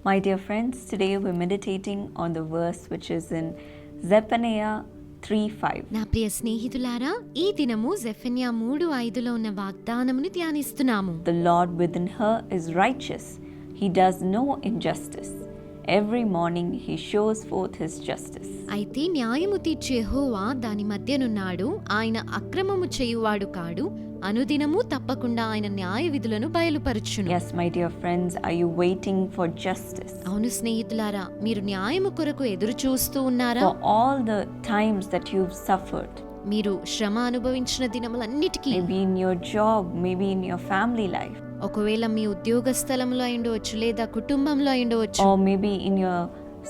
My dear friends, today we're meditating on the verse which is in Zephaniah 3:5. నా ప్రియ స్నేహితులారా, ఈ దినము జెఫన్యా 3:5లో ఉన్న వాగ్దానమును ధ్యానిస్తున్నాము. The Lord within her is righteous. He does no injustice. Every morning he shows forth his justice. అయితే న్యాయము తీర్చే యెహోవా దాని మధ్యనున్నాడు. ఆయన అక్రమము చేయువాడు కాడు. అనుదినము తప్పకుండా ఆయన న్యాయ విధులను బయలుపరచును. Yes, my dear friends, are you waiting for justice? అవును స్నేహితులారా, మీరు న్యాయము కొరకు ఎదురు చూస్తూ ఉన్నారా? For all the times that you've suffered. మీరు శ్రమ అనుభవించిన దినములన్నిటికీ, Maybe in your job, maybe in your family life. ఒకవేళ మీ ఉద్యోగ స్థలంలో అయ్యుండవచ్చు, లేదా కుటుంబంలో అయ్యుండవచ్చు, Or maybe in your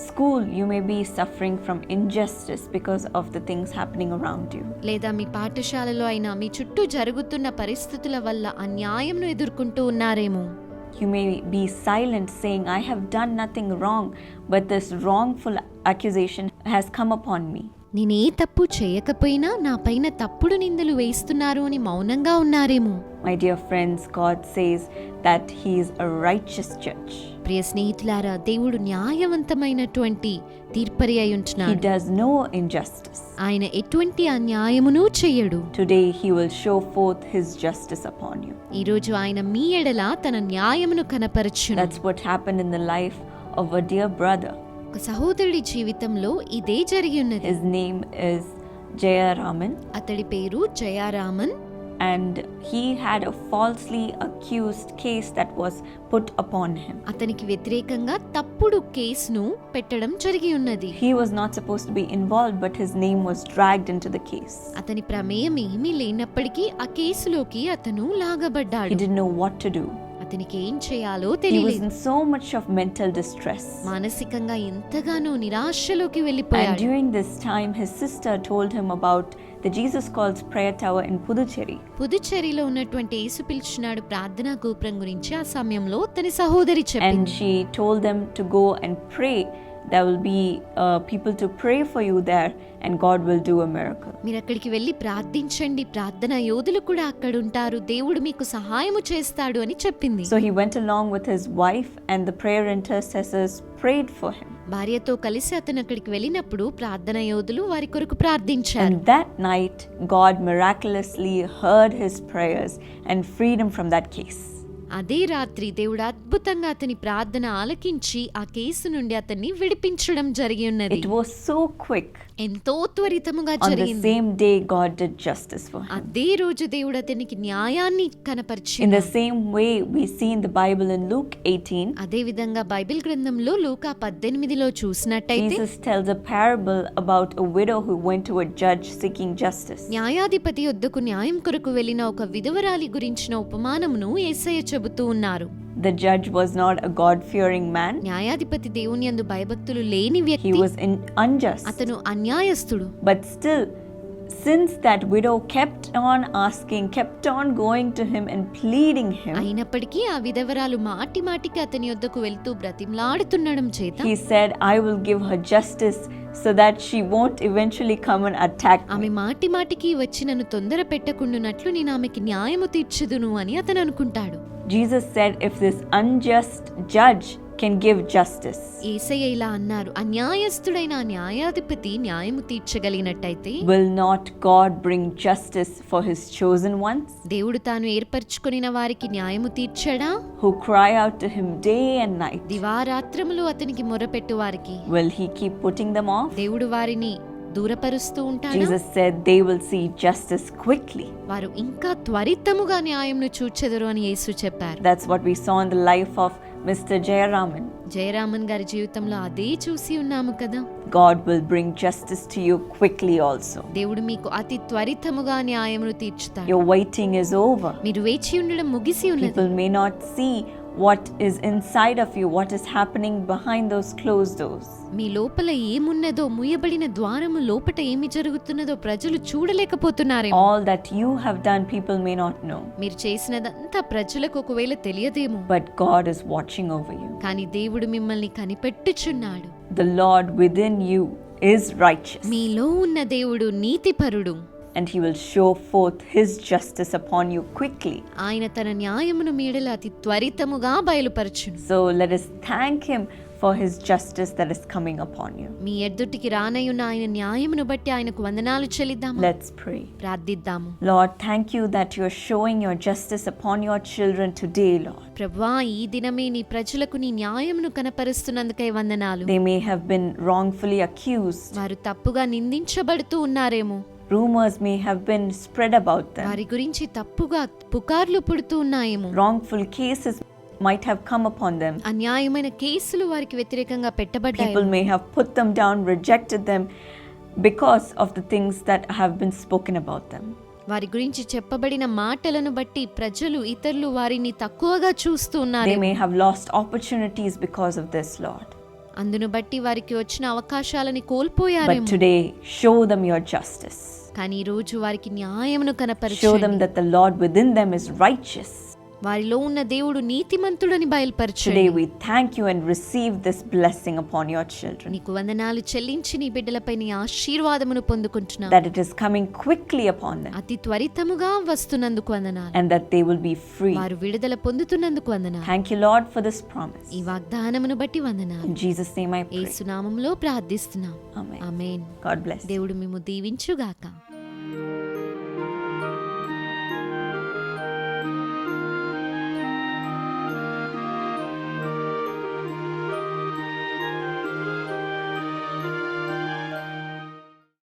school you may be suffering from injustice because of the things happening around you. లేదా మీ పాఠశాలలో అయినా మీ చుట్టూ జరుగుతున్న పరిస్థితుల వల్ల అన్యాయంను ఎదుర్కొంటూ ఉన్నారేమో. You may be silent saying, I have done nothing wrong, but this wrongful accusation has come upon me. నేనే తప్పు చేయకపోయినా నా పైన తప్పుడు నిందలు వేస్తున్నారు అని మౌనంగా ఉన్నారేమో. My dear friends, God says that He is a righteous judge. ప్రియ స్నేహితులారా, దేవుడు న్యాయవంతమైనటువంటి తీర్పరి అయి ఉంటున్నాడు. He does no injustice. ఆయన ఎటువంటి అన్యాయమును చేయడు. Today He will show forth His justice upon you. ఈ రోజు ఆయన మీ ఎడల తన న్యాయమును కనపరచును. That's what happened in the life of a dear brother. ఒక సహోదరుడి జీవితంలో ఇదే జరిగి ఉన్నది. His name is Jayaraman. అతడి పేరు జయారామన్. And he had a falsely accused case that was put upon him. అతనికి వ్యతిరేకంగా తప్పుడు కేసును పెట్టడం జరిగి ఉన్నది. He was not supposed to be involved, but his name was dragged into the case. అతని ప్రమేయం ఏమీ లేనప్పటికీ ఆ కేసులోకి అతను లాగబడ్డాడు. He didn't know what to do. అతనికి ఏం చేయాలో He was తెలియలేదు. in so much of mental distress. మానసికంగా ఎంతగానో నిరాశలోకి And వెళ్ళిపోయాడు. during this time, his sister told him about the Jesus Calls Prayer Tower in Puducherry. పుదుచ్చేరిలో ఉన్నటువంటి యేసు పిలుచున్నాడు ప్రార్థనా గోపురం గురించి ఆ సమయంలో తన సహోదరి And చెప్పింది. she told them to go and pray. There will be people to pray for you there, and God will do a miracle. మీరు అక్కడికి వెళ్ళి ప్రార్థించండి, ప్రార్థనా యోధులు కూడా అక్కడ ఉంటారు, దేవుడు మీకు సహాయము చేస్తాడు అని చెప్పింది. So he went along with his wife, and the prayer intercessors prayed for him. భార్యతో కలిసి అతను అక్కడికి వెళ్ళినప్పుడు ప్రార్థనా యోధులు వారి కొరకు ప్రార్థించారు. And that night, God miraculously heard his prayers and freed him from that case. అదే రాత్రి దేవుడు అద్భుతంగా అతని ప్రార్థన ఆలకించి ఆ కేసు నుండి అతన్ని విడిపించడం జరిగి ఉన్నది. It was so quick. ఎంతో త్వరితముగా On the జరిగింది. same day, God did justice for him. అదే రోజు దేవుడు అతనికి న్యాయాన్ని In కనపరిచింది. the same way, we see in the Bible in Luke 18, అదే విధంగా బైబిల్ గ్రంథంలో లూకా 18లో చూసినట్టయితే Jesus tells a parable about a widow who went to a judge seeking justice. న్యాయాధిపతి వద్దకు న్యాయం కొరకు వెళ్ళిన ఒక విధవరాలి గురించిన ఉపమానమును యేసయ్య చెబుతూ ఉన్నారు. The judge was not a God-fearing man. న్యాయాధిపతి దేవుని యందు భయభక్తులు లేని He వ్యక్తి, was unjust. అతను అన్యాయస్తుడు. But still, since that widow kept on asking, kept on going to him and pleading him, అయినప్పటికీ ఆ విధవరాలు మాటి మాటికి అతని యొద్దకు వెళ్తూ బ్రతిమలాడుతుండడం చేత he said, I will give her justice so that she won't eventually come and attack ఆమె me. మాటి మాటికి వచ్చి నన్ను తొందర పెట్టకుండునట్లు నేను ఆమెకి న్యాయము తీర్చుదును అని అతను అనుకుంటాడు. Jesus said, if this unjust judge can give justice, యేసయ్య ఇలా అన్నారు, అన్యాయస్తుడైన ఆ న్యాయాధిపతి న్యాయము తీర్చగలిగినట్టయితే will not God bring justice for his chosen ones దేవుడు తాను ఏర్పరచుకొనిన వారికి న్యాయము తీర్చడా? who cry out to him day and night? దివారాత్రములు అతనికి మొరపెట్టు వారికి Will he keep putting them off? దేవుడు వారిని దూరపరుస్తూ ఉంటాడా? Jesus said they will see justice quickly. వారు ఇంకా త్వరితముగా న్యాయంను చూచెదరు అని యేసు చెప్పారు. That's what we saw in the life of Mr. Jayaraman. Jayaraman గారి జీవితంలో అదే చూసి ఉన్నాము కదా. God will bring justice to you quickly also. దేవుడు మీకు అతి త్వరితముగా న్యాయమును తీర్చుతాడు. Your waiting is over. మీరు వేచి ఉండడం ముగిసి ఉన్నది. People may not see what is inside of you, what is happening behind those closed doors. మీ లోపల ఏమున్నదో, ముయ్యబడిన ద్వారము లోపట ఏమి జరుగుతున్నదో ప్రజలు చూడలేకపోతున్నారేమో. All that you have done, people may not know. మీరు చేసినదంతా ప్రజలకు ఒకవేళ తెలియదేమో. But God is watching over you. కానీ దేవుడు మిమ్మల్ని కనిపెట్టుచున్నాడు. The Lord within you is righteous. మీలో ఉన్న దేవుడు నీతిపరుడు. and he will show forth his justice upon you quickly. ఆయన తన న్యాయమును మీడల అతి త్వరితముగా బయలుపరచును. So let us thank him for his justice that is coming upon you. మీ ఎదుటికి రానయ్యున్న ఆయన న్యాయమును బట్టి ఆయనకు వందనాలు చెల్లిద్దాము. Let's pray. ప్రార్థిద్దాము. Lord, thank you that you are showing your justice upon your children today, Lord. ప్రభువా, ఈ దినమే నీ ప్రజలకు నీ న్యాయమును కనపరుస్తున్నందుకై వందనాలు. They may have been wrongfully accused. వారు తప్పుగా నిందించబడుతూ ఉన్నారేమో. Rumors may have been spread about them. వారి గురించి తప్పుగా పుకార్లు పుడుతూ ఉన్నాయేమో. Wrongful cases might have come upon them. అన్యాయమైన కేసులు వారికి వ్యతిరేకంగా పెట్టబడ్డాయి. People may have put them down, rejected them because of the things that have been spoken about them. వారి గురించి చెప్పబడిన మాటలను బట్టి ప్రజలు ఇతరులు వారిని తక్కువగా చూస్తూ ఉన్నారు. They may have lost opportunities because of this, Lord. అందును బట్టి వారికి వచ్చిన అవకాశాలని But కోల్పోయారేమో. today, show them your justice. కానీ ఈ రోజు వారికి న్యాయమును Show them కనపరచండి. that the Lord within them is righteous. వారిలో ఉన్న దేవుడు నీతిమంతుడని Today బయలుపరచండి. we thank you and receive this blessing upon your children. నీకు వందనాలు చెల్లించి నీ బిడ్డలపై నీ ఆశీర్వాదమును పొందుకుంటున్నాను. That it is coming quickly upon them అతి త్వరితముగా వస్తున్నందుకు వందనాలు. and that they will be free. వారు విడుదల పొందుతున్నందుకు వందనాలు. Thank you, Lord, for this promise. ఈ వాగ్దానమును బట్టి వందనాలు. In Jesus' name I pray. యేసు నామములో ప్రార్థిస్తున్నాం. Amen. ఆమేన్. God bless. దేవుడు మిమ్ము దీవించుగాక.